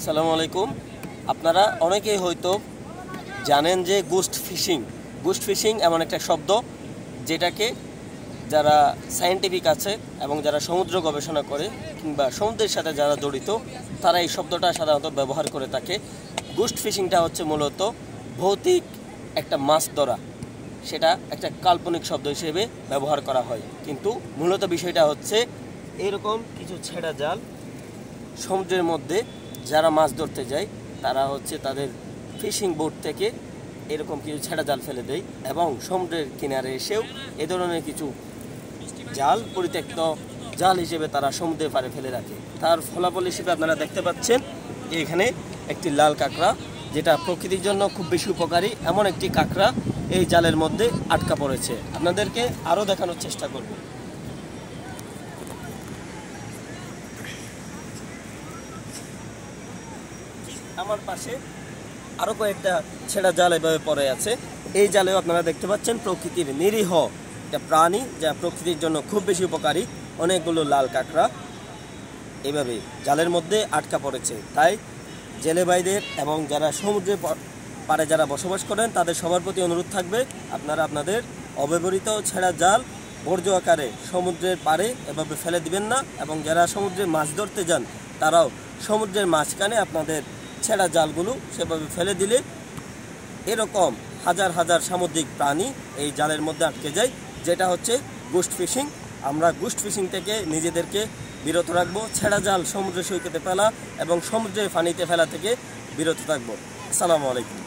আসসালামু আলাইকুম। আপনারা অনেকেই হয়তো জানেন যে গোস্ট ফিশিং এমন একটা শব্দ যেটাকে যারা সায়েন্টিফিক আছে এবং যারা সমুদ্র গবেষণা করে কিংবা সমুদ্রের সাথে যারা জড়িত তারা এই শব্দটা সাধারণত ব্যবহার করে থাকে। গোস্ট ফিশিংটা হচ্ছে মূলত ভৌতিক একটা মাছ ধরা, সেটা একটা কাল্পনিক শব্দ হিসেবে ব্যবহার করা হয়, কিন্তু মূলত বিষয়টা হচ্ছে এরকম কিছু ছেঁড়া জাল সমুদ্রের মধ্যে যারা মাছ ধরতে যায় তারা হচ্ছে তাদের ফিশিং বোট থেকে এরকম কিছু ছেঁড়া জাল ফেলে দেয় এবং সমুদ্রের কিনারে এসেও এ ধরনের কিছু জাল পরিত্যক্ত জাল হিসেবে তারা সমুদ্রের পাড়ে ফেলে রাখে। তার ফলাফল হিসেবে আপনারা দেখতে পাচ্ছেন এখানে একটি লাল কাঁকড়া, যেটা প্রকৃতির জন্য খুব বেশি উপকারী এমন একটি কাঁকড়া এই জালের মধ্যে আটকা পড়েছে। আপনাদেরকে আরও দেখানোর চেষ্টা করব। আমার পাশে আরও কয়েকটা ছেঁড়া জাল এভাবে পড়ে আছে। এই জালেও আপনারা দেখতে পাচ্ছেন প্রকৃতির নিরীহ একটা প্রাণী যা প্রকৃতির জন্য খুব বেশি উপকারী, অনেকগুলো লাল কাঁকড়া এভাবে জালের মধ্যে আটকা পড়েছে। তাই জেলে ভাইদের এবং যারা সমুদ্রের পাড়ে যারা বসবাস করেন তাদের সবার প্রতি অনুরোধ থাকবে, আপনারা আপনাদের অব্যবহৃত ছেঁড়া জাল বর্জ্য আকারে সমুদ্রের পাড়ে এভাবে ফেলে দিবেন না, এবং যারা সমুদ্রে মাছ ধরতে যান তারাও সমুদ্রের মাঝখানে আপনাদের ছেঁড়া জালগুলো সেভাবে ফেলে দিলে এরকম হাজার হাজার সামুদ্রিক প্রাণী এই জালের মধ্যে আটকে যায়, যেটা হচ্ছে গোস্ট ফিশিং। আমরা গোস্ট ফিশিং থেকে নিজেদেরকে বিরত রাখবো, ছেঁড়া জাল সমুদ্র সৈকতে ফেলা এবং সমুদ্রের পানিতে ফেলা থেকে বিরত থাকবো। আসসালামু আলাইকুম।